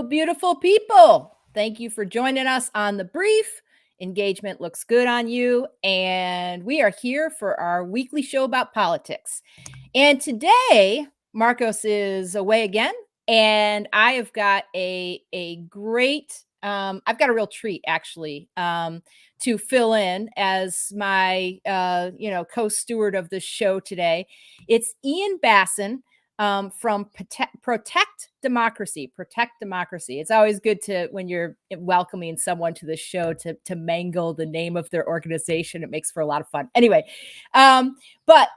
beautiful people. Thank you for joining us on The Brief. Engagement looks good on you. And we are here for our weekly show about politics. And today, Marcos is away again. And I have got a great, I've got a real treat actually to fill in as my, co-steward of the show today. It's Ian Bassin from Protect Democracy. Protect Democracy. It's always good to, when you're welcoming someone to the show, to mangle the name of their organization. It makes for a lot of fun. Anyway, but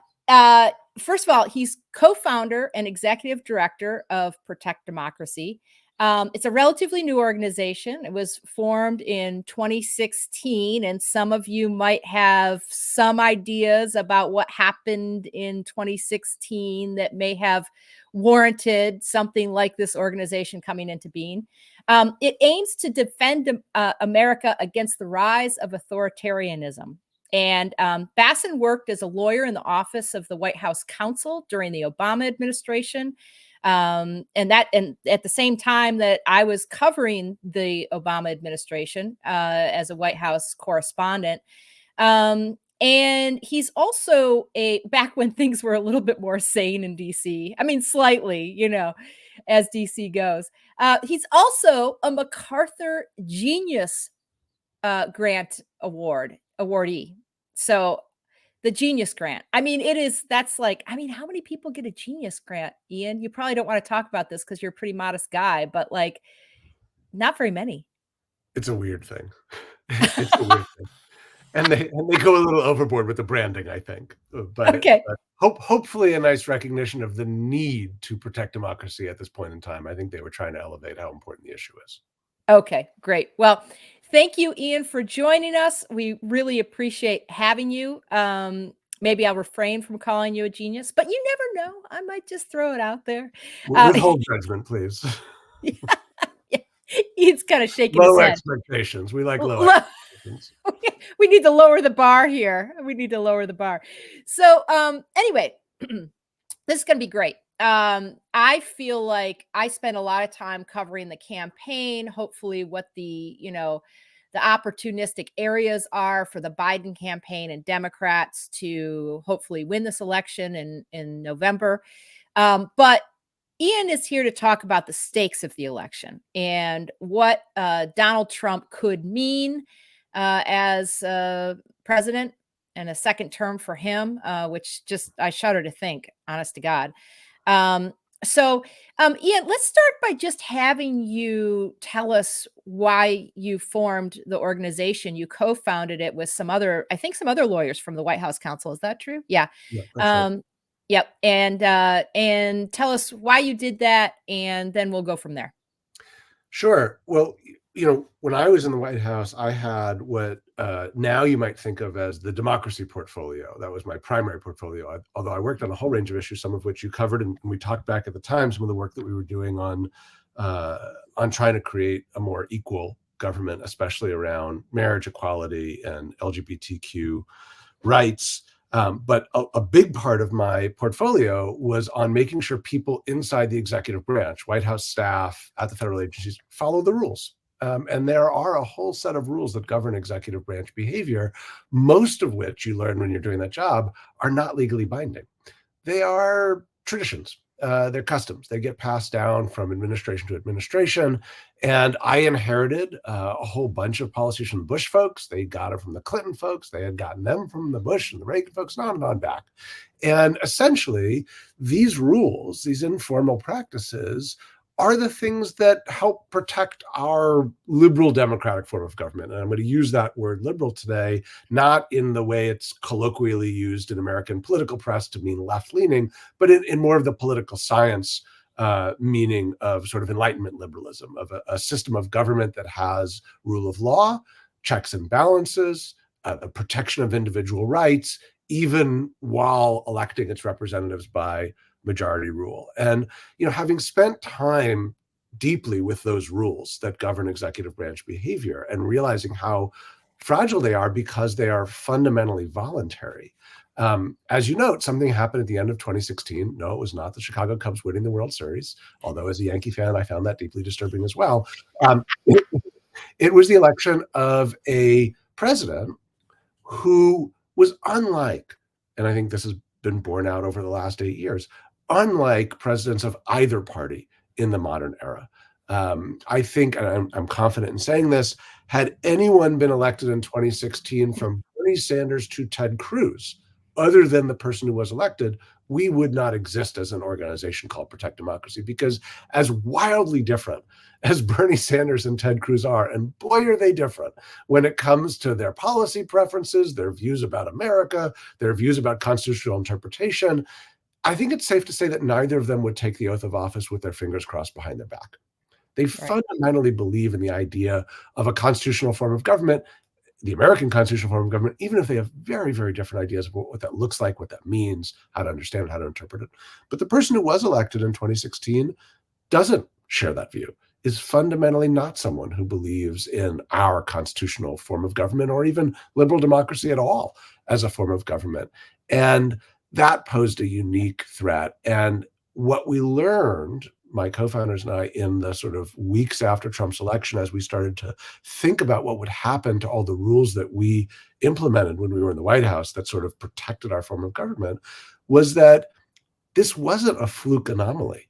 first of all, he's co-founder and executive director of Protect Democracy. It's a relatively new organization. It was formed in 2016, and some of you might have some ideas about what happened in 2016 that may have warranted something like this organization coming into being. It aims to defend America against the rise of authoritarianism. And Bassin worked as a lawyer in the office of the White House counsel during the Obama administration. And at the same time that I was covering the Obama administration as a White House correspondent. And he's also back when things were a little bit more sane in DC. I mean, slightly, as DC goes. He's also a MacArthur Genius Grant awardee. So the Genius Grant. I mean, how many people get a Genius Grant, Ian? You probably don't want to talk about this because you're a pretty modest guy, but not very many. It's a weird thing. It's a weird thing. And they go a little overboard with the branding, I think. But, okay. Hopefully a nice recognition of the need to protect democracy at this point in time. I think they were trying to elevate how important the issue is. Okay, great. Well, thank you, Ian, for joining us. We really appreciate having you. Maybe I'll refrain from calling you a genius, but you never know. I might just throw it out there. Withhold judgment, please. Yeah. He's kind of shaking his head. Expectations. We like low expectations. We need to lower the bar here. We need to lower the bar. So anyway, this is going to be great. I feel like I spent a lot of time covering the campaign, hopefully what the opportunistic areas are for the Biden campaign and Democrats to hopefully win this election in November. But Ian is here to talk about the stakes of the election and what Donald Trump could mean as president and a second term for him, which I shudder to think, honest to God. So, Ian, let's start by just having you tell us why you formed the organization. You co-founded it with some other lawyers from the White House counsel. Is that true? Yeah. Right. Yep. And tell us why you did that, and then we'll go from there. Sure. Well, when I was in the White House, I had what now you might think of as the democracy portfolio. That was my primary portfolio, although I worked on a whole range of issues, some of which you covered, and we talked back at the time, some of the work that we were doing on trying to create a more equal government, especially around marriage equality and LGBTQ rights. But a big part of my portfolio was on making sure people inside the executive branch, White House staff at the federal agencies, follow the rules. And there are a whole set of rules that govern executive branch behavior, most of which you learn when you're doing that job are not legally binding. They are traditions. They're customs. They get passed down from administration to administration. And I inherited a whole bunch of policies from the Bush folks. They got it from the Clinton folks. They had gotten them from the Bush and the Reagan folks, and on and on back. And essentially, these rules, these informal practices, are the things that help protect our liberal democratic form of government. And I'm going to use that word liberal today, not in the way it's colloquially used in American political press to mean left-leaning, but in more of the political science meaning of sort of Enlightenment liberalism, of a system of government that has rule of law, checks and balances, the protection of individual rights, even while electing its representatives by majority rule. And, having spent time deeply with those rules that govern executive branch behavior and realizing how fragile they are because they are fundamentally voluntary. As you note, something happened at the end of 2016. No, it was not the Chicago Cubs winning the World Series, although as a Yankee fan, I found that deeply disturbing as well. It was the election of a president who was unlike, and I think this has been borne out over the last 8 years, unlike presidents of either party in the modern era. I think, and I'm confident in saying this, had anyone been elected in 2016 from Bernie Sanders to Ted Cruz, other than the person who was elected, we would not exist as an organization called Protect Democracy, because as wildly different as Bernie Sanders and Ted Cruz are, and boy, are they different when it comes to their policy preferences, their views about America, their views about constitutional interpretation, I think it's safe to say that neither of them would take the oath of office with their fingers crossed behind their back. They fundamentally believe in the idea of a constitutional form of government, the American constitutional form of government, even if they have very, very different ideas of what that looks like, what that means, how to understand it, how to interpret it. But the person who was elected in 2016 doesn't share that view, is fundamentally not someone who believes in our constitutional form of government or even liberal democracy at all as a form of government. And that posed a unique threat. And what we learned, my co-founders and I, in the sort of weeks after Trump's election, as we started to think about what would happen to all the rules that we implemented when we were in the White House that sort of protected our form of government, was that this wasn't a fluke anomaly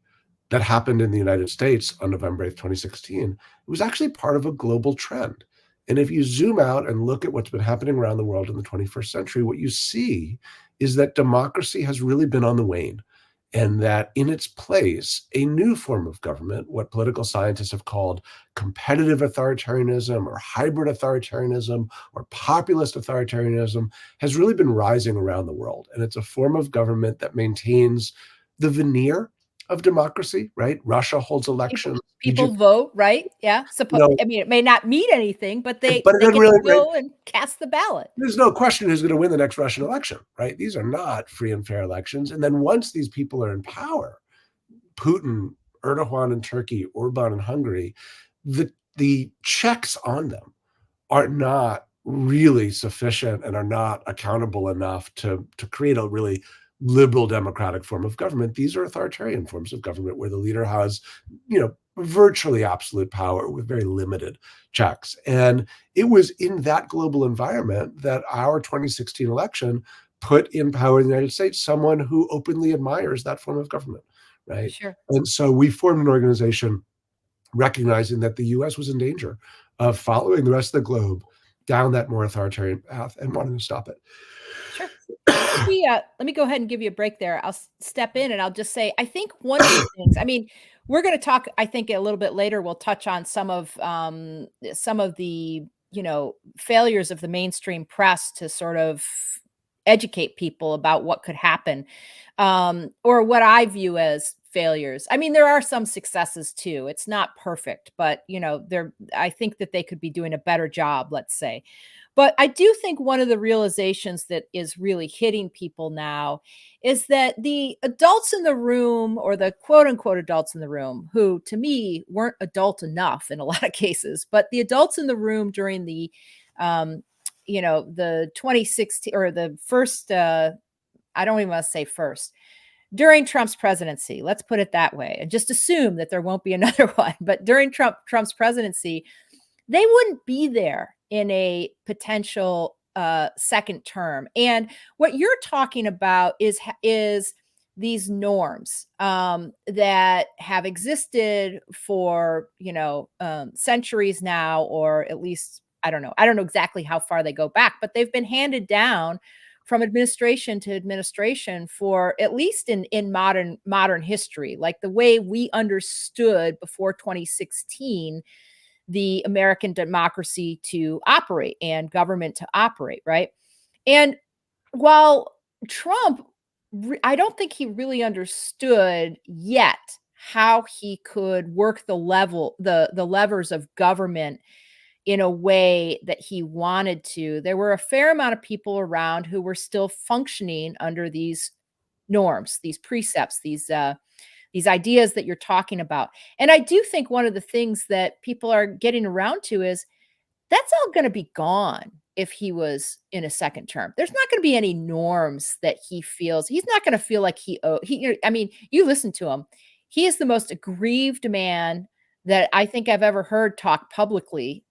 that happened in the United States on November 8th, 2016. It was actually part of a global trend. And if you zoom out and look at what's been happening around the world in the 21st century, what you see is that democracy has really been on the wane, and that in its place, a new form of government, what political scientists have called competitive authoritarianism or hybrid authoritarianism or populist authoritarianism, has really been rising around the world. And it's a form of government that maintains the veneer of democracy, right? Russia holds elections. People vote, right? Yeah. I mean, it may not mean anything, but they but it get really, to go and cast the ballot. There's no question who's going to win the next Russian election, right? These are not free and fair elections. And then once these people are in power, Putin, Erdogan in Turkey, Orban in Hungary, the checks on them are not really sufficient and are not accountable enough to create a really liberal democratic form of government. These are authoritarian forms of government where the leader has, virtually absolute power with very limited checks. And it was in that global environment that our 2016 election put in power in the United States someone who openly admires that form of government, right? Sure. And so we formed an organization recognizing that the US was in danger of following the rest of the globe down that more authoritarian path and wanting to stop it. Sure. Let me go ahead and give you a break there. I'll step in and I'll just say, I think one of the things, I mean, we're going to talk, I think a little bit later, we'll touch on some of the, failures of the mainstream press to sort of educate people about what could happen, or what I view as failures. I mean, there are some successes too. It's not perfect, but I think that they could be doing a better job, let's say. But I do think one of the realizations that is really hitting people now is that the adults in the room, or the quote unquote adults in the room, who to me weren't adult enough in a lot of cases, but the adults in the room during the, the 2016 or the first, I don't even want to say first, during Trump's presidency, let's put it that way, and just assume that there won't be another one. But during Trump's presidency, they wouldn't be there in a potential second term. And what you're talking about is these norms that have existed for centuries now, or at least I don't know exactly how far they go back, but they've been handed down from administration to administration for at least in modern history, like the way we understood before 2016 the American democracy to operate and government to operate, right? And while Trump, I don't think he really understood yet how he could work the levers of government in a way that he wanted to. There were a fair amount of people around who were still functioning under these norms, these precepts, these ideas that you're talking about. And I do think one of the things that people are getting around to is that's all going to be gone if he was in a second term. There's not gonna be any norms that he feels he's not gonna feel like I mean, you listen to him. He is the most aggrieved man that I think I've ever heard talk publicly,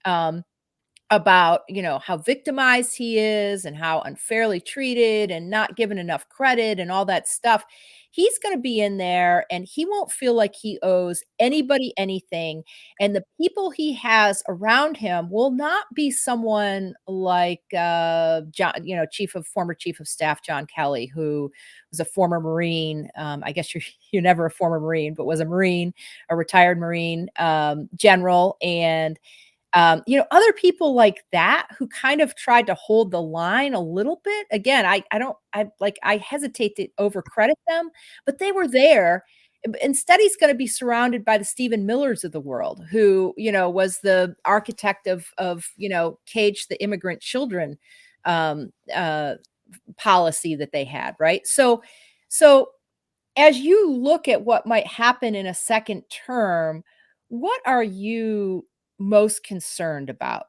about, how victimized he is and how unfairly treated and not given enough credit and all that stuff. He's going to be in there and he won't feel like he owes anybody anything. And the people he has around him will not be someone like John, former chief of staff John Kelly, who was a former Marine. I guess you're never a former Marine, but was a Marine, a retired Marine general, and other people like that who kind of tried to hold the line a little bit. Again, I hesitate to overcredit them, but they were there. Instead, he's going to be surrounded by the Stephen Millers of the world, who, was the architect of cage the immigrant children um, uh, policy that they had, right? So as you look at what might happen in a second term, what are you most concerned about?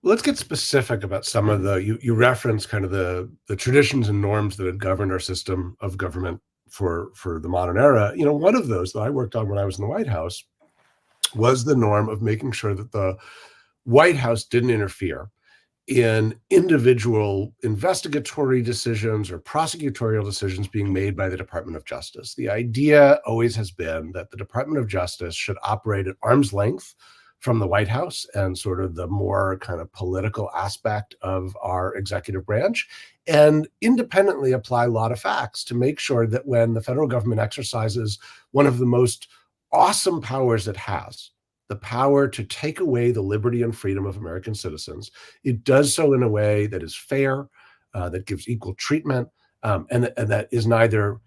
Let's get specific about some of the you referenced kind of the traditions and norms that had governed our system of government for the modern era. One of those that I worked on when I was in the White House was the norm of making sure that the White House didn't interfere in individual investigatory decisions or prosecutorial decisions being made by the Department of Justice. The idea always has been that the Department of Justice should operate at arm's length from the White House and sort of the more kind of political aspect of our executive branch, and independently apply law to facts to make sure that when the federal government exercises one of the most awesome powers it has, the power to take away the liberty and freedom of American citizens, it does so in a way that is fair, that gives equal treatment, and that is neither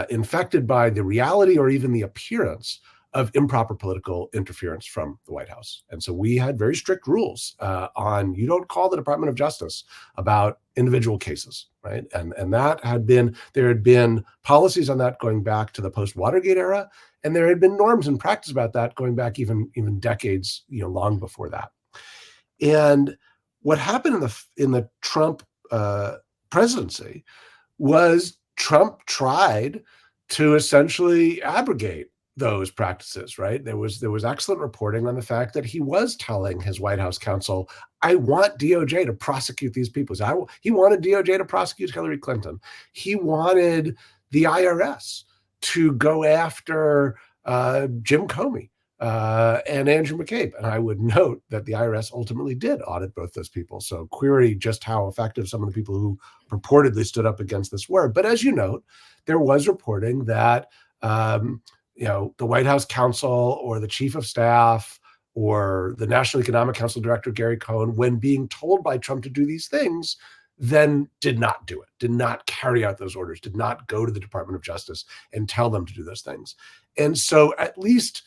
infected by the reality or even the appearance of improper political interference from the White House. And so we had very strict rules on you don't call the Department of Justice about individual cases, right? And there had been policies on that going back to the post-Watergate era, and there had been norms and practice about that going back even decades, long before that. And what happened in the Trump presidency was Trump tried to essentially abrogate those practices, right? There was excellent reporting on the fact that he was telling his White House counsel, I want DOJ to prosecute these people. He wanted DOJ to prosecute Hillary Clinton. He wanted the IRS to go after Jim Comey and Andrew McCabe. And I would note that the IRS ultimately did audit both those people. So query just how effective some of the people who purportedly stood up against this were. But as you note, there was reporting that the White House counsel or the chief of staff or the National Economic Council director, Gary Cohn, when being told by Trump to do these things, then did not do it, did not carry out those orders, did not go to the Department of Justice and tell them to do those things. And so at least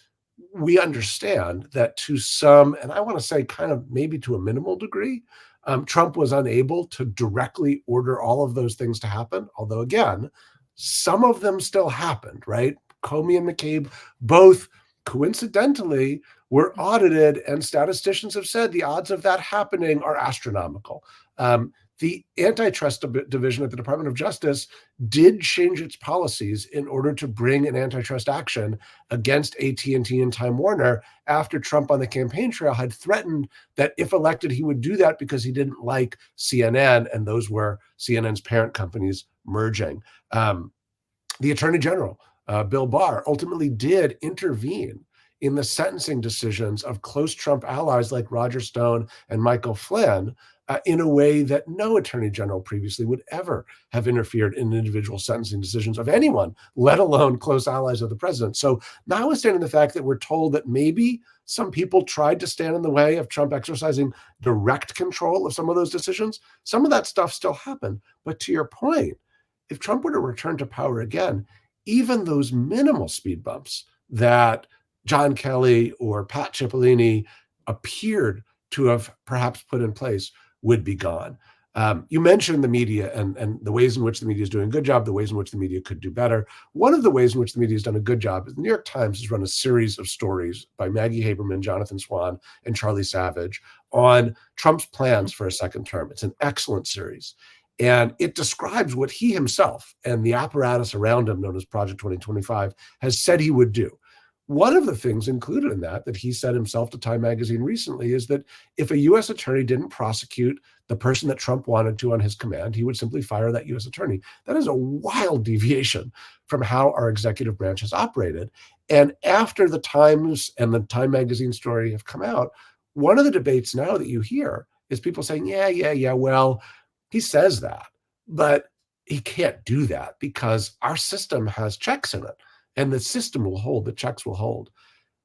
we understand that to some, and I want to say kind of maybe to a minimal degree, Trump was unable to directly order all of those things to happen. Although again, some of them still happened, right? Comey and McCabe both coincidentally were audited, and statisticians have said the odds of that happening are astronomical. The antitrust division at the Department of Justice did change its policies in order to bring an antitrust action against AT&T and Time Warner after Trump on the campaign trail had threatened that if elected, he would do that because he didn't like CNN, and those were CNN's parent companies merging. The Attorney General, Bill Barr, ultimately did intervene in the sentencing decisions of close Trump allies like Roger Stone and Michael Flynn in a way that no attorney general previously would ever have interfered in individual sentencing decisions of anyone, let alone close allies of the president. So notwithstanding the fact that we're told that maybe some people tried to stand in the way of Trump exercising direct control of some of those decisions, some of that stuff still happened. But to your point, if Trump were to return to power again, even those minimal speed bumps that John Kelly or Pat Cipollini appeared to have perhaps put in place would be gone. You mentioned the media and the ways in which the media is doing a good job, the ways in which the media could do better. One of the ways in which the media has done a good job is the New York Times has run a series of stories by Maggie Haberman, Jonathan Swan, and Charlie Savage on Trump's plans for a second term. It's an excellent series. And it describes what he himself and the apparatus around him, known as Project 2025, has said he would do. One of the things included in that he said himself to Time magazine recently is that if a U.S. attorney didn't prosecute the person that Trump wanted to on his command, he would simply fire that U.S. attorney. That is a wild deviation from how our executive branch has operated. And after the Times and the Time magazine story have come out, one of the debates now that you hear is people saying, yeah, well, he says that, but he can't do that because our system has checks in it. And the system will hold, the checks will hold.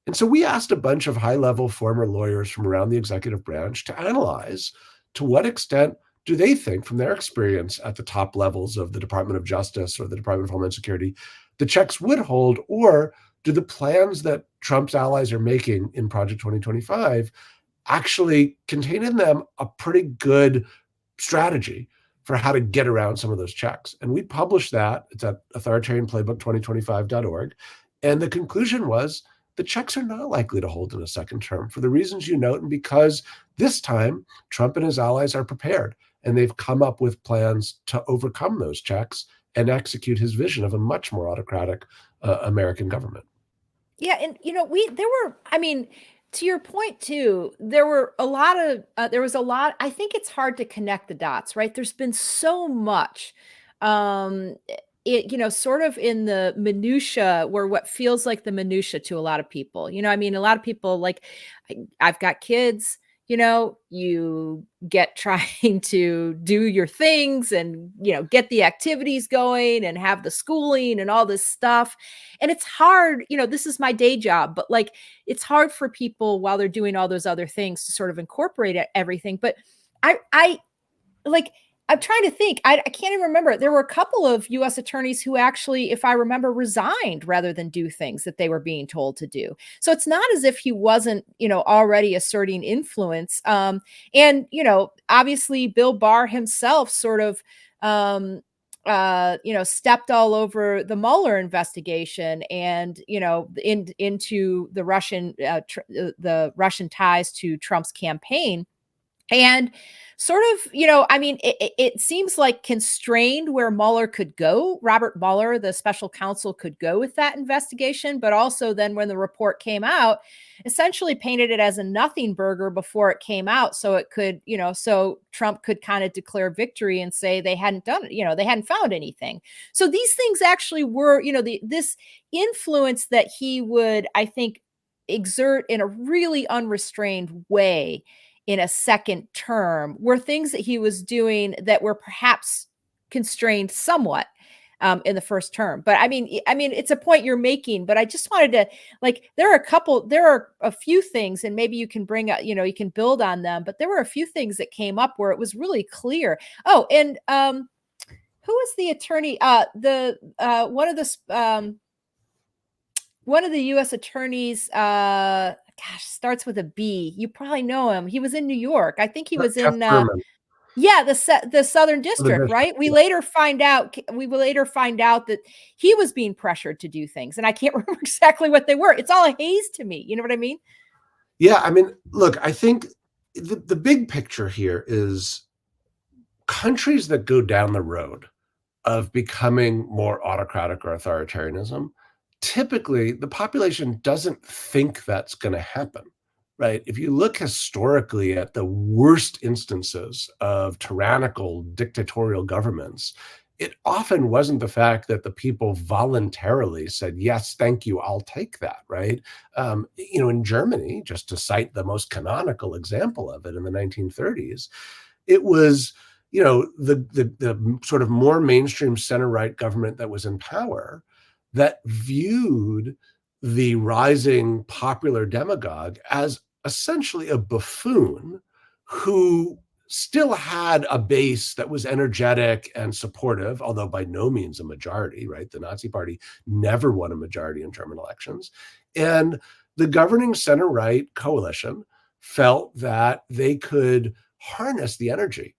And so we asked a bunch of high-level former lawyers from around the executive branch to analyze to what extent do they think, from their experience at the top levels of the Department of Justice or the Department of Homeland Security, the checks would hold, or do the plans that Trump's allies are making in Project 2025 actually contain in them a pretty good strategy for how to get around some of those checks. And we published that. It's at authoritarianplaybook2025.org. And the conclusion was the checks are not likely to hold in a second term for the reasons you note, and because this time Trump and his allies are prepared and they've come up with plans to overcome those checks and execute his vision of a much more autocratic American government. Yeah, and to your point too, there was a lot. I think it's hard to connect the dots, right? There's been so much, sort of in the minutia, where what feels like the minutia to a lot of people. A lot of people, like, I've got kids. You get trying to do your things and, get the activities going and have the schooling and all this stuff. And it's hard, this is my day job, but like, it's hard for people while they're doing all those other things to sort of incorporate everything. But I'm trying to think. I can't even remember. There were a couple of U.S. attorneys who actually, if I remember, resigned rather than do things that they were being told to do. So it's not as if he wasn't, already asserting influence. Obviously Bill Barr himself sort of, stepped all over the Mueller investigation and, into the Russian ties to Trump's campaign. And sort of, it seems like constrained where Mueller could go. Robert Mueller, the special counsel, could go with that investigation. But also then when the report came out, essentially painted it as a nothing burger before it came out. So it could, so Trump could kind of declare victory and say they hadn't done it, they hadn't found anything. So these things actually were, this influence that he would, I think, exert in a really unrestrained way in a second term were things that he was doing that were perhaps constrained somewhat in the first term. But I mean, it's a point you're making, but I just wanted to, like, there are a few things, and maybe you can bring up, you can build on them, but there were a few things that came up where it was really clear. Oh, and who was the attorney? One of the U.S. attorneys, starts with a B. You probably know him. He was in New York. I think he was in, the Southern District, right? We later find out that he was being pressured to do things, and I can't remember exactly what they were. It's all a haze to me. You know what I mean? Yeah, I mean, look, I think the big picture here is countries that go down the road of becoming more autocratic or authoritarianism, typically the population doesn't think that's going to happen, right? If you look historically at the worst instances of tyrannical dictatorial governments, it often wasn't the fact that the people voluntarily said, yes, thank you, I'll take that, right? In Germany, just to cite the most canonical example of it in the 1930s, it was, the sort of more mainstream center-right government that was in power that viewed the rising popular demagogue as essentially a buffoon who still had a base that was energetic and supportive, although by no means a majority, right? The Nazi Party never won a majority in German elections. And the governing center-right coalition felt that they could harness the energy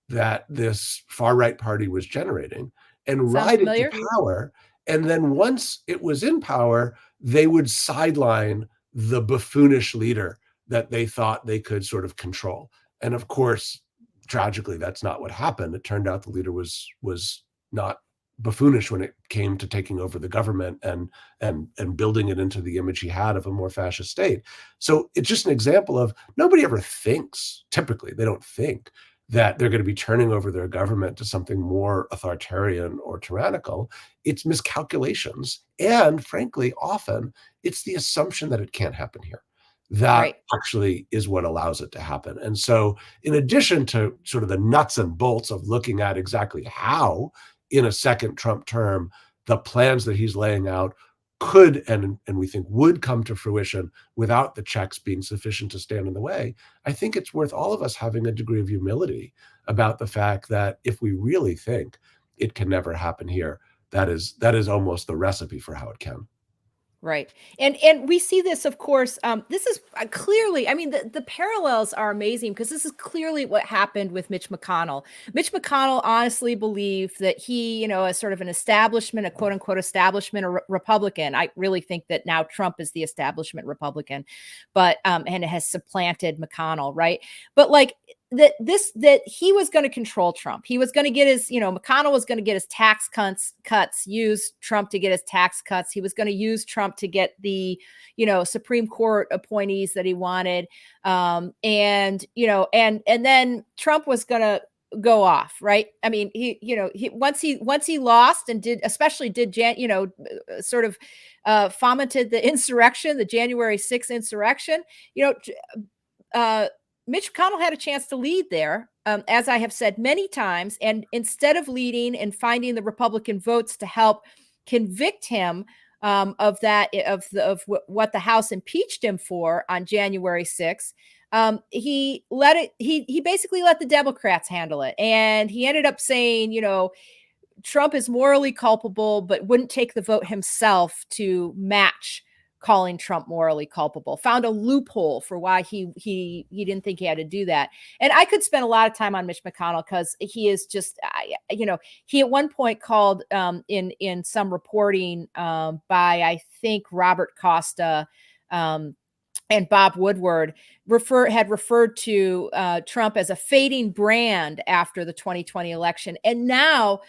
that this far-right party was generating and Sounds ride it to familiar? power. And then once it was in power, they would sideline the buffoonish leader that they thought they could sort of control. And of course, tragically, that's not what happened. It turned out the leader was not buffoonish when it came to taking over the government and building it into the image he had of a more fascist state. So it's just an example of nobody ever thinks, typically, they don't think that they're going to be turning over their government to something more authoritarian or tyrannical. It's miscalculations. And frankly, often it's the assumption that it can't happen here. That Right. actually is what allows it to happen. And so, in addition to sort of the nuts and bolts of looking at exactly how, in a second Trump term, the plans that he's laying out could and we think would come to fruition without the checks being sufficient to stand in the way, I think it's worth all of us having a degree of humility about the fact that if we really think it can never happen here, that is almost the recipe for how it can. Right. And we see this, of course, this is clearly, I mean, the parallels are amazing because this is clearly what happened with Mitch McConnell. Mitch McConnell honestly believed that he, as sort of an establishment, a quote unquote establishment or Republican. I really think that now Trump is the establishment Republican, but and it has supplanted McConnell, right? But like that he was going to control Trump. He was going to get his, McConnell was going to get his tax cuts, use Trump to get his tax cuts. He was going to use Trump to get the, Supreme Court appointees that he wanted. And then Trump was going to go off, right? I mean, he once he lost and sort of fomented the insurrection, the January 6th insurrection, Mitch McConnell had a chance to lead there, as I have said many times. And instead of leading and finding the Republican votes to help convict him of what the House impeached him for on January 6th, he basically let the Democrats handle it. And he ended up saying, Trump is morally culpable, but wouldn't take the vote himself to match calling Trump morally culpable. Found a loophole for why he didn't think he had to do that. And I could spend a lot of time on Mitch McConnell because he is just, he at one point called in some reporting by I think Robert Costa and Bob Woodward had referred to Trump as a fading brand after the 2020 election. And now,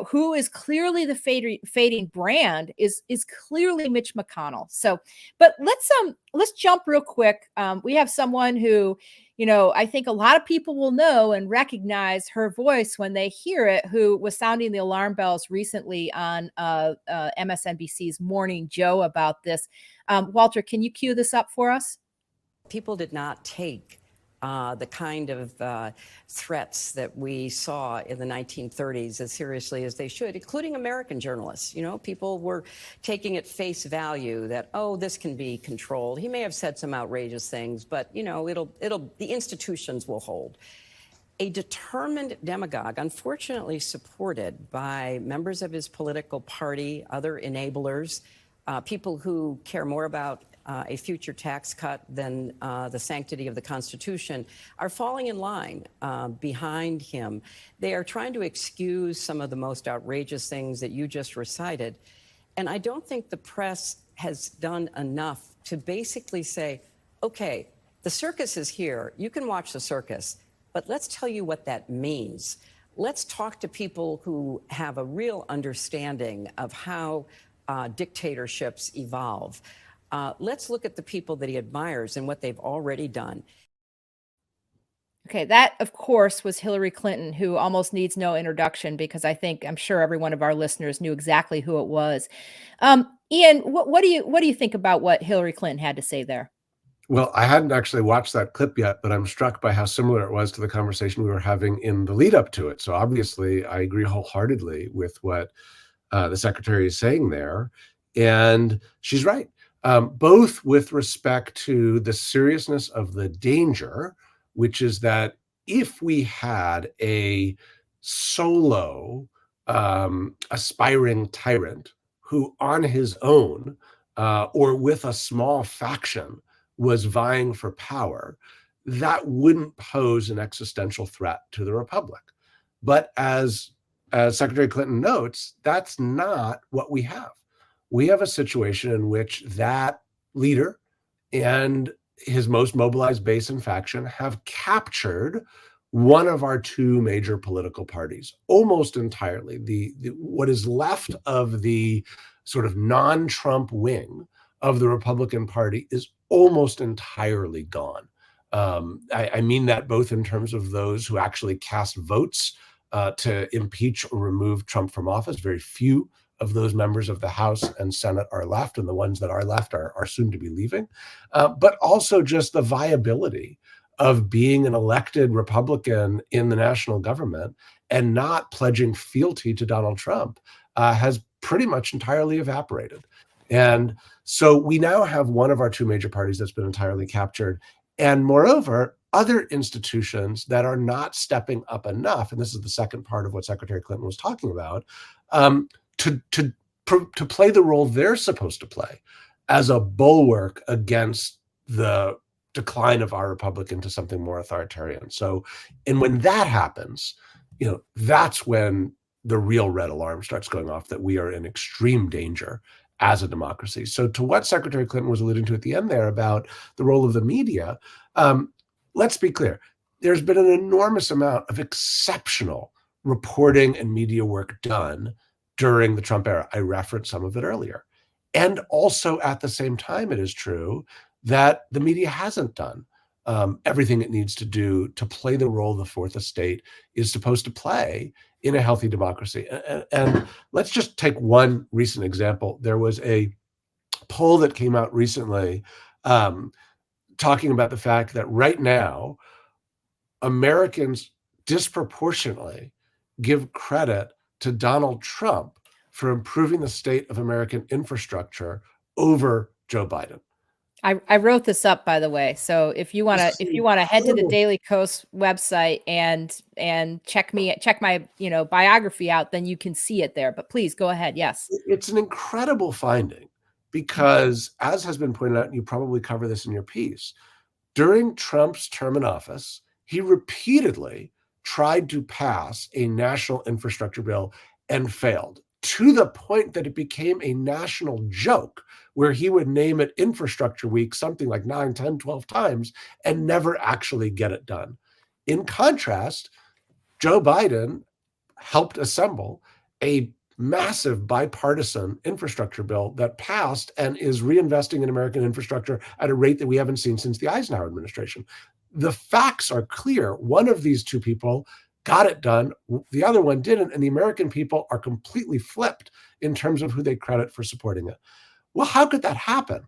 who is clearly the fading brand is clearly Mitch McConnell. So, but let's jump real quick. We have someone who, I think a lot of people will know and recognize her voice when they hear it, who was sounding the alarm bells recently on MSNBC's Morning Joe about this. Walter, can you cue this up for us? People did not take the kind of threats that we saw in the 1930s as seriously as they should, including American journalists. People were taking at face value that, oh, this can be controlled. He may have said some outrageous things, but, the institutions will hold. A determined demagogue, unfortunately supported by members of his political party, other enablers, people who care more about a future tax cut than the sanctity of the Constitution, are falling in line behind him. They are trying to excuse some of the most outrageous things that you just recited. And I don't think the press has done enough to basically say, okay, the circus is here. You can watch the circus, but let's tell you what that means. Let's talk to people who have a real understanding of how dictatorships evolve. Let's look at the people that he admires and what they've already done. Okay, that, of course, was Hillary Clinton, who almost needs no introduction because I'm sure every one of our listeners knew exactly who it was. Ian, what do you think about what Hillary Clinton had to say there? Well, I hadn't actually watched that clip yet, but I'm struck by how similar it was to the conversation we were having in the lead up to it. So obviously, I agree wholeheartedly with what the secretary is saying there. And she's right, both with respect to the seriousness of the danger, which is that if we had a solo aspiring tyrant who on his own or with a small faction was vying for power, that wouldn't pose an existential threat to the republic. But as Secretary Clinton notes, that's not what we have. We have a situation in which that leader and his most mobilized base and faction have captured one of our two major political parties almost entirely. What is left of the sort of non-Trump wing of the Republican Party is almost entirely gone. I mean that both in terms of those who actually cast votes to impeach or remove Trump from office. Very few of those members of the House and Senate are left, and the ones that are left are soon to be leaving. But also just the viability of being an elected Republican in the national government and not pledging fealty to Donald Trump has pretty much entirely evaporated. And so we now have one of our two major parties that's been entirely captured. And moreover, other institutions that are not stepping up enough, and this is the second part of what Secretary Clinton was talking about, to play the role they're supposed to play as a bulwark against the decline of our republic into something more authoritarian. So, and when that happens, that's when the real red alarm starts going off that we are in extreme danger as a democracy. So to what Secretary Clinton was alluding to at the end there about the role of the media, let's be clear. There's been an enormous amount of exceptional reporting and media work done during the Trump era. I referenced some of it earlier. And also at the same time, it is true that the media hasn't done everything it needs to do to play the role the fourth estate is supposed to play in a healthy democracy. And let's just take one recent example. There was a poll that came out recently talking about the fact that right now, Americans disproportionately give credit to Donald Trump for improving the state of American infrastructure over Joe Biden. I wrote this up, by the way. So if you want to head to the Daily Kos website and check my biography out, then you can see it there. But please go ahead. Yes, it's an incredible finding because, as has been pointed out, and you probably cover this in your piece, during Trump's term in office, he repeatedly tried to pass a national infrastructure bill and failed, to the point that it became a national joke where he would name it Infrastructure Week something like 9, 10, 12 times and never actually get it done. In contrast, Joe Biden helped assemble a massive bipartisan infrastructure bill that passed and is reinvesting in American infrastructure at a rate that we haven't seen since the Eisenhower administration. The facts are clear. One of these two people got it done, the other one didn't, and the American people are completely flipped in terms of who they credit for supporting it. Well, how could that happen?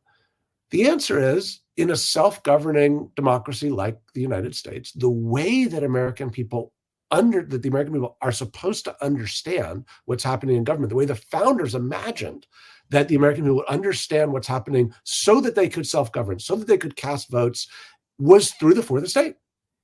The answer is, in a self-governing democracy like the United States, the way that the American people are supposed to understand what's happening in government, the way the founders imagined that the American people would understand what's happening so that they could self-govern, so that they could cast votes, was through the fourth estate.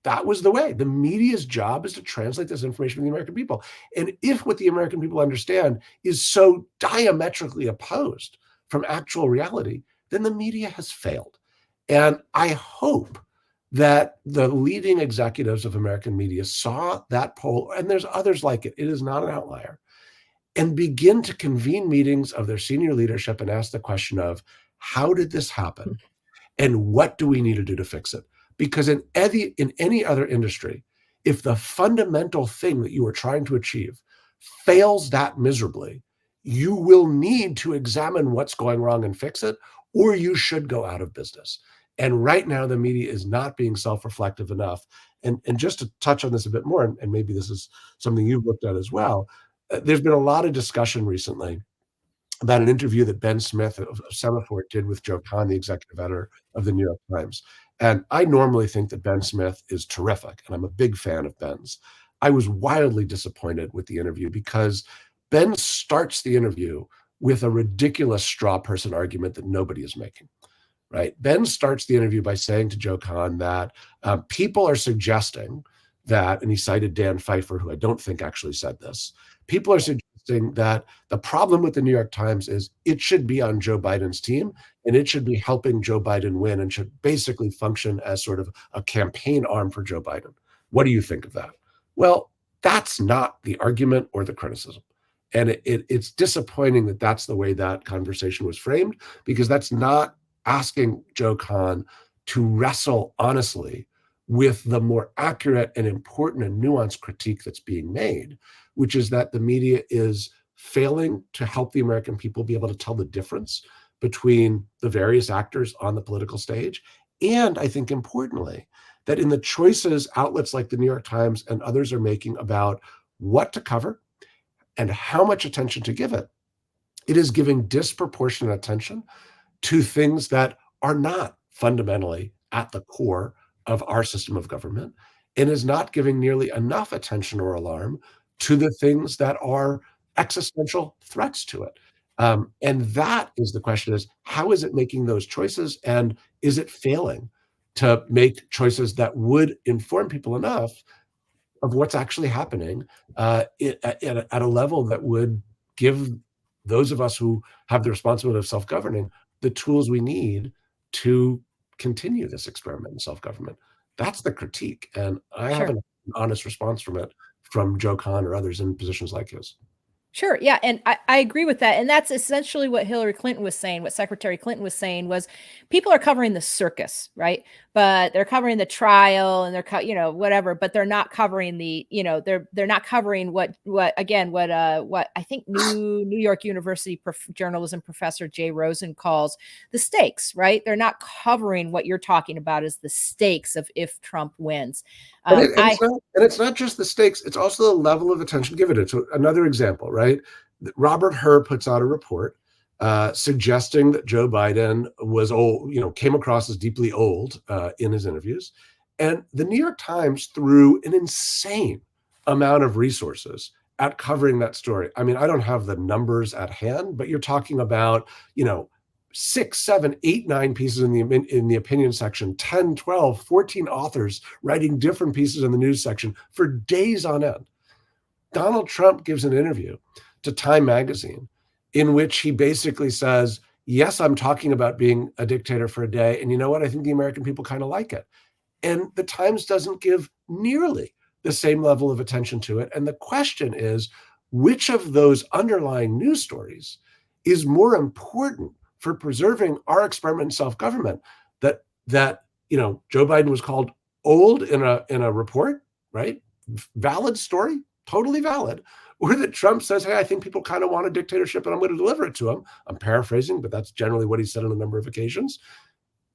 That was the way. The media's job is to translate this information to the American people. And if what the American people understand is so diametrically opposed from actual reality, then the media has failed. And I hope that the leading executives of American media saw that poll, and there's others like it, it is not an outlier, and begin to convene meetings of their senior leadership and ask the question of, how did this happen? And what do we need to do to fix it? Because in any other industry, if the fundamental thing that you are trying to achieve fails that miserably, you will need to examine what's going wrong and fix it, or you should go out of business. And right now, the media is not being self-reflective enough. And just to touch on this a bit more, and maybe this is something you've looked at as well, there's been a lot of discussion recently about an interview that Ben Smith of Semaphore did with Joe Kahn, the executive editor of the New York Times. And I normally think that Ben Smith is terrific, and I'm a big fan of Ben's. I was wildly disappointed with the interview because Ben starts the interview with a ridiculous straw person argument that nobody is making, right? Ben starts the interview by saying to Joe Kahn that people are suggesting that, and he cited Dan Pfeiffer, who I don't think actually said this, people are suggesting that the problem with the New York Times is it should be on Joe Biden's team and it should be helping Joe Biden win and should basically function as sort of a campaign arm for Joe Biden. What do you think of that? Well, That's not the argument or the criticism. And it's disappointing that that's the way that conversation was framed, because that's not asking Joe Kahn to wrestle honestly with the more accurate and important and nuanced critique that's being made, which is that the media is failing to help the American people be able to tell the difference between the various actors on the political stage. And I think importantly, that in the choices outlets like the New York Times and others are making about what to cover and how much attention to give it, it is giving disproportionate attention to things that are not fundamentally at the core of our system of government, and is not giving nearly enough attention or alarm to the things that are existential threats to it. And that is the question: is how is it making those choices, and is it failing to make choices that would inform people enough of what's actually happening at a level that would give those of us who have the responsibility of self-governing the tools we need to continue this experiment in self-government. That's the critique, and I Sure. haven't an honest response from it from Joe Kahn or others in positions like his. Sure. Yeah. And I agree with that. And that's essentially what Hillary Clinton was saying, what Secretary Clinton was saying was people are covering the circus, right? But they're covering the trial and whatever, but they're not covering they're not covering what I think New York University journalism professor Jay Rosen calls the stakes, right? They're not covering what you're talking about as the stakes of if Trump wins. And, it's not just the stakes, it's also the level of attention given to it. So another example, right? Robert Hur puts out a report suggesting that Joe Biden was old, came across as deeply old in his interviews. And the New York Times threw an insane amount of resources at covering that story. I mean, I don't have the numbers at hand, but you're talking about, 6, 7, 8, 9 pieces in the opinion section, 10, 12, 14 authors writing different pieces in the news section for days on end. Donald Trump gives an interview to Time magazine in which he basically says, yes, I'm talking about being a dictator for a day. And you know what? I think the American people kind of like it. And the Times doesn't give nearly the same level of attention to it. And the question is, which of those underlying news stories is more important for preserving our experiment in self-government? That Joe Biden was called old in a report, right? Valid story, totally valid. Or that Trump says, hey, I think people kind of want a dictatorship and I'm going to deliver it to them. I'm paraphrasing, but that's generally what he said on a number of occasions.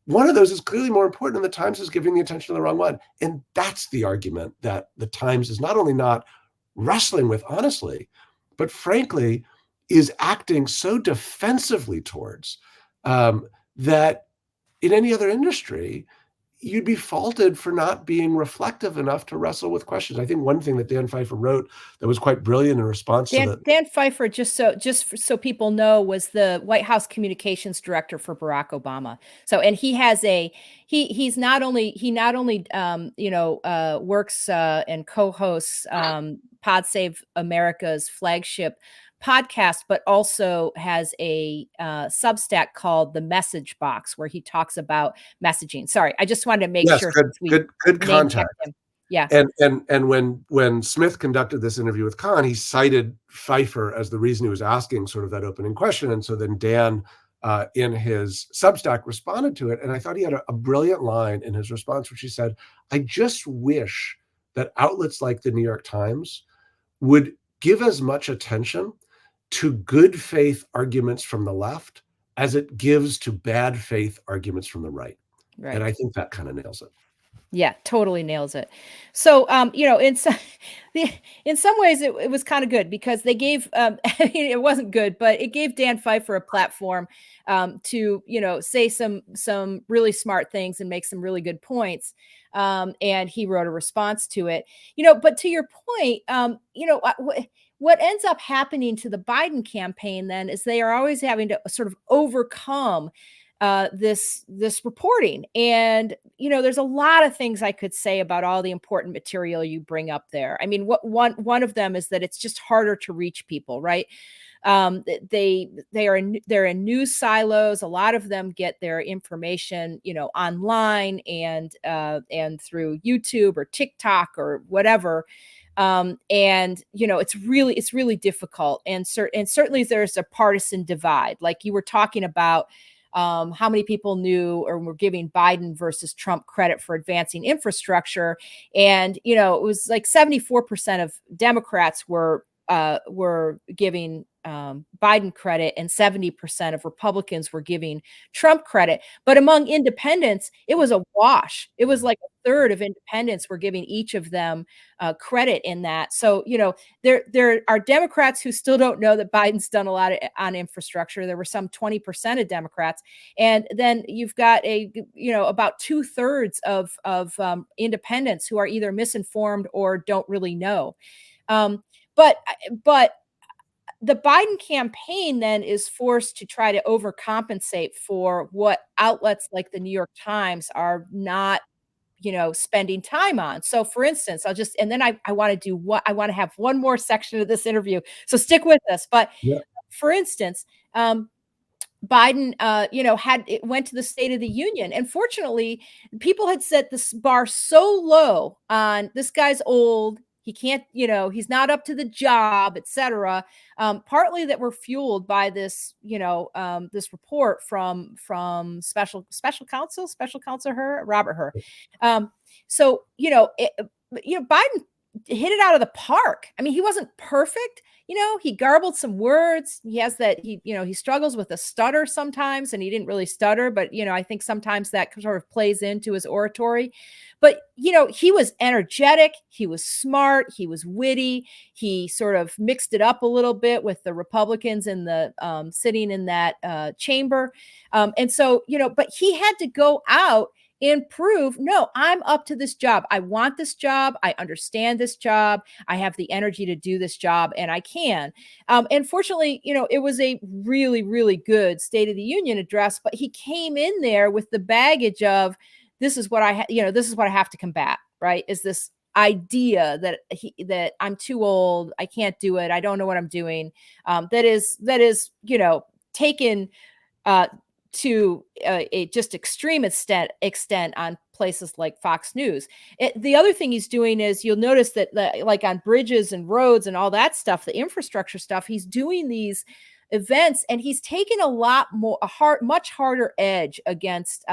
One of those is clearly more important, and the Times is giving the attention to the wrong one. And that's the argument that the Times is not only not wrestling with honestly, but frankly, is acting so defensively towards that in any other industry, you'd be faulted for not being reflective enough to wrestle with questions. I think one thing that Dan Pfeiffer wrote that was quite brilliant in response to Dan Pfeiffer, just so people know, was the White House communications director for Barack Obama. So, and he has he not only works and co-hosts Pod Save America's flagship podcast, but also has a Substack called The Message Box, where he talks about messaging. Sorry, I just wanted to make sure good contact. Him. Yeah. And when Smith conducted this interview with Kahn, he cited Pfeiffer as the reason he was asking sort of that opening question. And so then Dan, in his Substack, responded to it. And I thought he had a brilliant line in his response, which he said, I just wish that outlets like the New York Times would give as much attention to good faith arguments from the left as it gives to bad faith arguments from the right. Right. And I think that kind of nails it. Yeah, totally nails it. So, in some ways it was kind of good because they gave, it wasn't good, but it gave Dan Pfeiffer a platform to, say some really smart things and make some really good points. And he wrote a response to it, but to your point, what ends up happening to the Biden campaign then is they are always having to sort of overcome this reporting. And, there's a lot of things I could say about all the important material you bring up there. I mean, one of them is that it's just harder to reach people, right? They're in news silos. A lot of them get their information, online and through YouTube or TikTok or whatever. And it's really difficult, and certainly there's a partisan divide, like you were talking about. How many people knew or were giving Biden versus Trump credit for advancing infrastructure? And it was like 74% of Democrats were giving Biden credit, and 70% of Republicans were giving Trump credit. But among independents, it was a wash. It was like a third of independents were giving each of them credit in that. So, there are Democrats who still don't know that Biden's done a lot on infrastructure. There were some 20% of Democrats. And then you've got about 2/3 of independents who are either misinformed or don't really know. But the Biden campaign then is forced to try to overcompensate for what outlets like the New York Times are not, spending time on. So for instance, and then I want to have one more section of this interview. So stick with us. But Yeah. for instance, Biden, went to the State of the Union, and fortunately, people had set this bar so low on this guy's old, he can't, he's not up to the job, etc. Partly that were fueled by this, this report from special counsel Robert Hur. So Biden hit it out of the park. I mean, he wasn't perfect. He garbled some words. He has he struggles with a stutter sometimes, and he didn't really stutter, but, I think sometimes that sort of plays into his oratory. But, he was energetic. He was smart. He was witty. He sort of mixed it up a little bit with the Republicans in the sitting in that chamber. And so, but he had to go out and prove, no, I'm up to this job. I want this job. I understand this job. I have the energy to do this job, and I can. And fortunately, it was a really, really good State of the Union address, but he came in there with the baggage of, this is what this is what I have to combat, right? Is this idea that I'm too old, I can't do it, I don't know what I'm doing. That is, taken to a just extreme extent on places like Fox News. The other thing he's doing is, you'll notice that like on bridges and roads and all that stuff, the infrastructure stuff, he's doing these events, and he's taken much harder edge against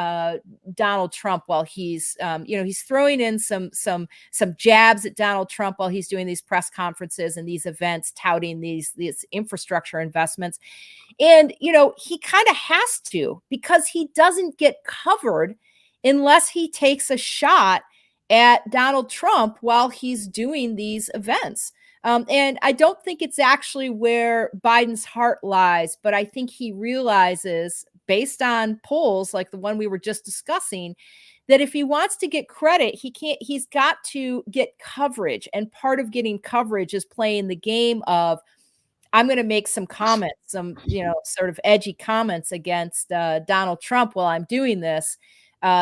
Donald Trump while he's he's throwing in some jabs at Donald Trump while he's doing these press conferences and these events touting these infrastructure investments. And, he kind of has to, because he doesn't get covered unless he takes a shot at Donald Trump while he's doing these events. And I don't think it's actually where Biden's heart lies, but I think he realizes, based on polls like the one we were just discussing, that if he wants to get credit, he's got to get coverage. And part of getting coverage is playing the game of, I'm going to make some comments, some, sort of edgy comments against Donald Trump while I'm doing this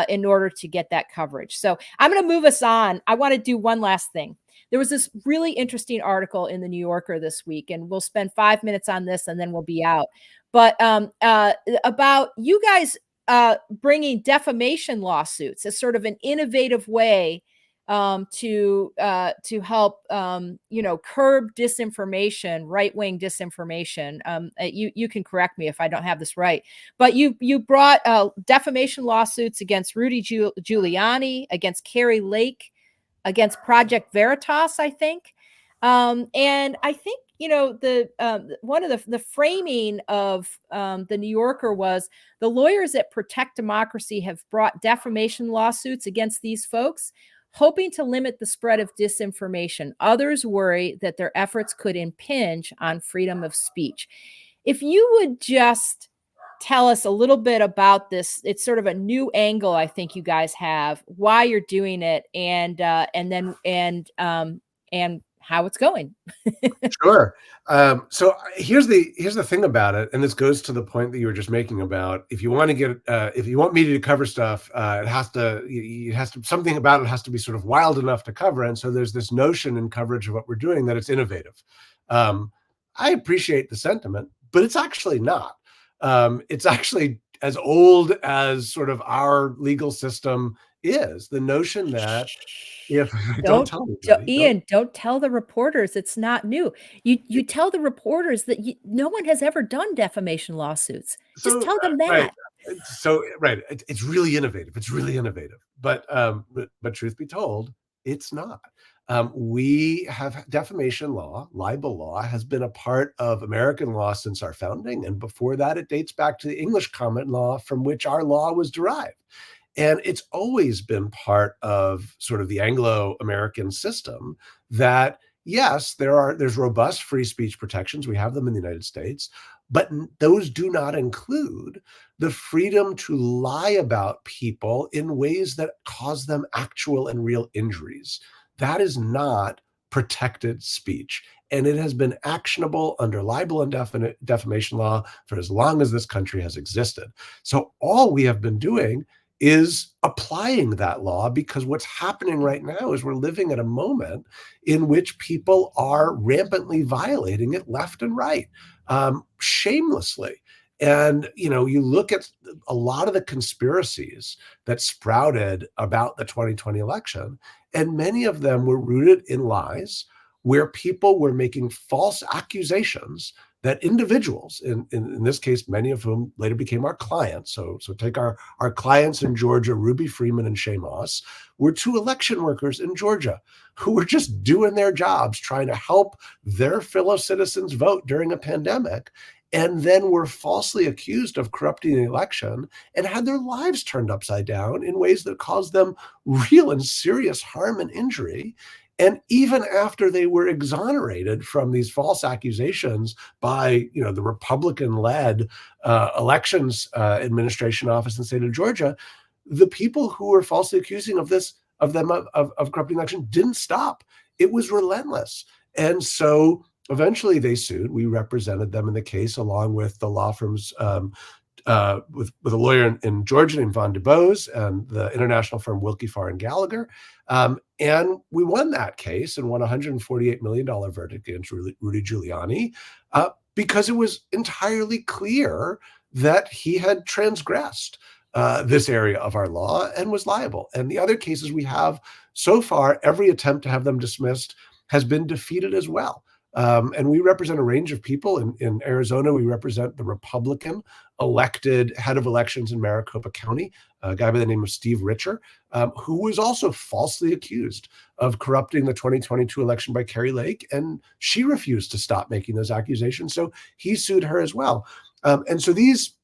in order to get that coverage. So I'm going to move us on. I want to do one last thing. There was this really interesting article in the New Yorker this week, and we'll spend 5 minutes on this and then we'll be out. But about you guys bringing defamation lawsuits as sort of an innovative way to help, curb disinformation, right-wing disinformation. You can correct me if I don't have this right, but you brought defamation lawsuits against Rudy Giuliani, against Carrie Lake, against Project Veritas, I think. And I think, one of the framing of the New Yorker was, the lawyers that protect democracy have brought defamation lawsuits against these folks, hoping to limit the spread of disinformation. Others worry that their efforts could impinge on freedom of speech. If you would just tell us a little bit about this, it's sort of a new angle I think you guys have, why you're doing it, and how it's going. Sure. So here's the thing about it, and this goes to the point that you were just making about, if you want to get if you want media to cover stuff, it has to something about it has to be sort of wild enough to cover. And so there's this notion in coverage of what we're doing that it's innovative. I appreciate the sentiment, but it's actually not. It's actually as old as sort of our legal system is the notion that if don't Don't tell anybody, Ian, don't tell the reporters it's not new. You tell the reporters that no one has ever done defamation lawsuits. Just so tell them right. that. So right, it's really innovative. It's really innovative. But truth be told, it's not. We have defamation law, libel law has been a part of American law since our founding, and before that, it dates back to the English common law from which our law was derived. And it's always been part of sort of the Anglo-American system that, yes, there's robust free speech protections. We have them in the United States, but those do not include the freedom to lie about people in ways that cause them actual and real injuries. That is not protected speech. And it has been actionable under libel and defamation law for as long as this country has existed. So all we have been doing is applying that law, because what's happening right now is we're living at a moment in which people are rampantly violating it left and right, shamelessly. And, you look at a lot of the conspiracies that sprouted about the 2020 election, and many of them were rooted in lies where people were making false accusations that individuals, in this case, many of whom later became our clients. So take our clients in Georgia, Ruby Freeman and Shay Moss, were two election workers in Georgia who were just doing their jobs, trying to help their fellow citizens vote during a pandemic, and then were falsely accused of corrupting the election and had their lives turned upside down in ways that caused them real and serious harm and injury. And even after they were exonerated from these false accusations by, the Republican-led elections administration office in the state of Georgia, the people who were falsely accusing of corrupting the election didn't stop. It was relentless. And so eventually they sued. We represented them in the case along with the law firms, with a lawyer in Georgia named Von DuBose and the international firm Wilkie Farr and Gallagher. And we won that case and won a $148 million verdict against Rudy Giuliani because it was entirely clear that he had transgressed this area of our law and was liable. And the other cases we have so far, every attempt to have them dismissed has been defeated as well. And we represent a range of people. In Arizona, we represent the Republican elected head of elections in Maricopa County, a guy by the name of Steve Richer, who was also falsely accused of corrupting the 2022 election by Carrie Lake. And she refused to stop making those accusations. So he sued her as well. And so these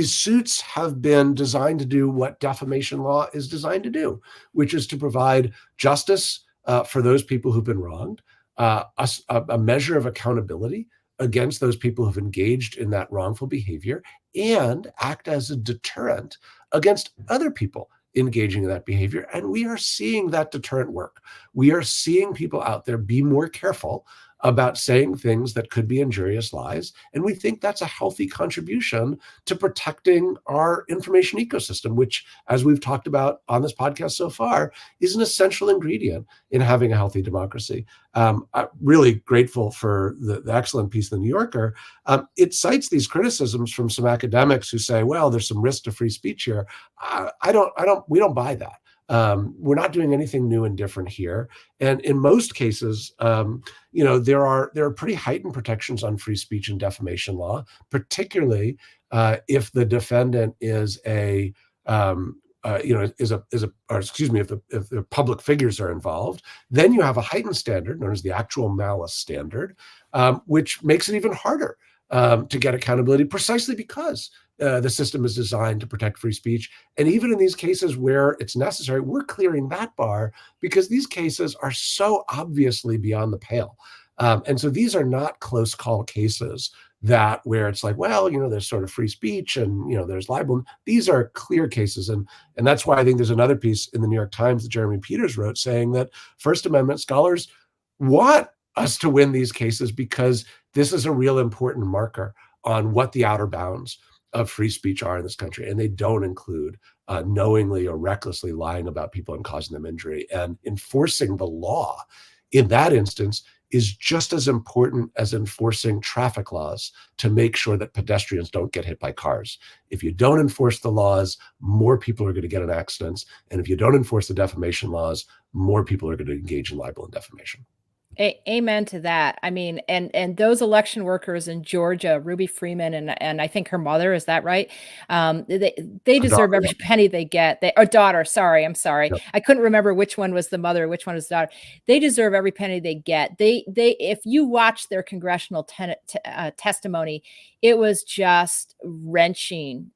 suits have been designed to do what defamation law is designed to do, which is to provide justice for those people who've been wronged, a measure of accountability against those people who've engaged in that wrongful behavior, and act as a deterrent against other people engaging in that behavior. And we are seeing that deterrent work. We are seeing people out there be more careful about saying things that could be injurious lies. And we think that's a healthy contribution to protecting our information ecosystem, which, as we've talked about on this podcast so far, is an essential ingredient in having a healthy democracy. I'm really grateful for the excellent piece in the New Yorker. It cites these criticisms from some academics who say, well, there's some risk to free speech here. We don't buy that. We're not doing anything new and different here. And in most cases, there are pretty heightened protections on free speech and defamation law, particularly if the defendant is if the public figures are involved. Then you have a heightened standard known as the actual malice standard, which makes it even harder to get accountability, precisely because the system is designed to protect free speech. And even in these cases where it's necessary, we're clearing that bar because these cases are so obviously beyond the pale. And so these are not close call cases where it's like, well, there's sort of free speech and, there's libel. These are clear cases. And that's why I think there's another piece in the New York Times that Jeremy Peters wrote saying that First Amendment scholars want us to win these cases because this is a real important marker on what the outer bounds of free speech are in this country. And they don't include knowingly or recklessly lying about people and causing them injury. And enforcing the law in that instance is just as important as enforcing traffic laws to make sure that pedestrians don't get hit by cars. If you don't enforce the laws, more people are going to get in accidents. And if you don't enforce the defamation laws, more people are going to engage in libel and defamation. Amen to that. I mean, and those election workers in Georgia, Ruby Freeman and I think her mother, is that right? They deserve every penny they get. Or daughter, sorry, I'm sorry. Yep. I couldn't remember which one was the mother, which one was the daughter. They deserve every penny they get. They if you watch their congressional testimony, it was just wrenching.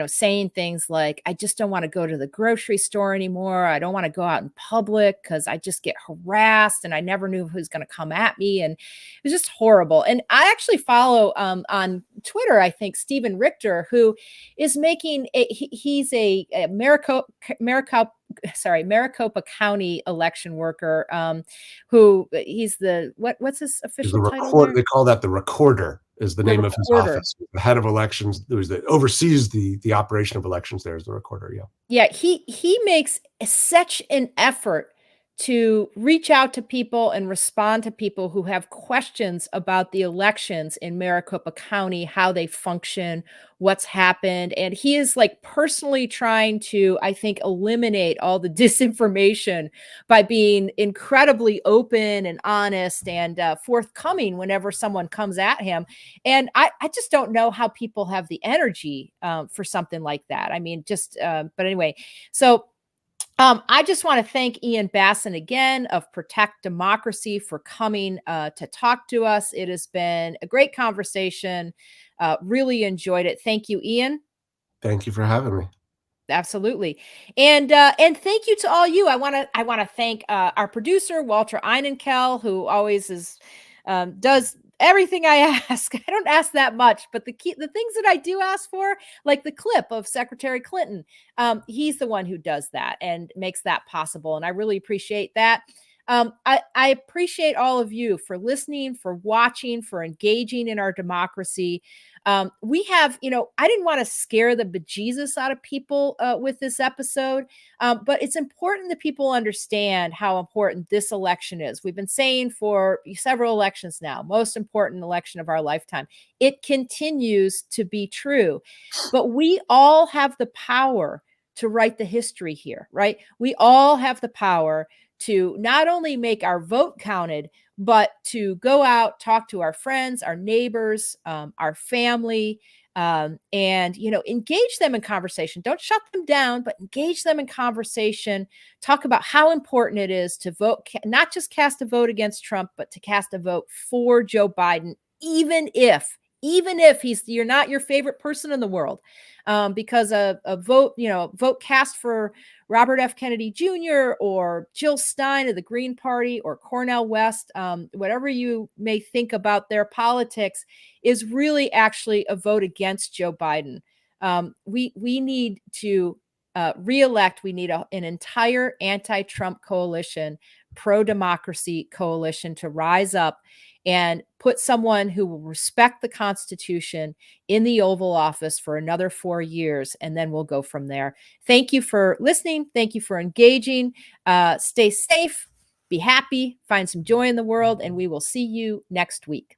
Saying things like, I just don't want to go to the grocery store anymore. I don't want to go out in public because I just get harassed and I never knew who's going to come at me. And it was just horrible. And I actually follow on Twitter, I think, Stephen Richter, who is making he's a Maricopa County election worker, who he's the, what's his official title there? They call that the recorder. Is the name of his office. The head of elections, oversees the operation of elections there is the recorder. Yeah, he makes such an effort to reach out to people and respond to people who have questions about the elections in Maricopa County, how they function, what's happened. And he is like personally trying to, I think, eliminate all the disinformation by being incredibly open and honest and forthcoming whenever someone comes at him. And I just don't know how people have the energy for something like that. I mean, but anyway, so I just want to thank Ian Bassin again of Protect Democracy for coming to talk to us. It has been a great conversation. Really enjoyed it. Thank you, Ian. Thank you for having me. Absolutely. And thank you to all you. I want to thank our producer, Walter Einenkel, who always does everything I ask. I don't ask that much, but the things that I do ask for, like the clip of Secretary Clinton, he's the one who does that and makes that possible. And I really appreciate that. I appreciate all of you for listening, for watching, for engaging in our democracy. We have, I didn't want to scare the bejesus out of people with this episode, but it's important that people understand how important this election is. We've been saying for several elections now, most important election of our lifetime. It continues to be true, but we all have the power to write the history here, right? We all have the power to not only make our vote counted, but to go out, talk to our friends, our neighbors, our family, and, engage them in conversation. Don't shut them down, but engage them in conversation. Talk about how important it is to vote, not just cast a vote against Trump, but to cast a vote for Joe Biden, even if you're not your favorite person in the world, because a vote cast for Robert F. Kennedy Jr. or Jill Stein of the Green Party or Cornel West, whatever you may think about their politics, is really actually a vote against Joe Biden. We need to reelect. We need an entire anti-Trump coalition, pro-democracy coalition to rise up and put someone who will respect the Constitution in the Oval Office for another 4 years, and then we'll go from there. Thank you for listening. Thank you for engaging. Stay safe, be happy, find some joy in the world, and we will see you next week.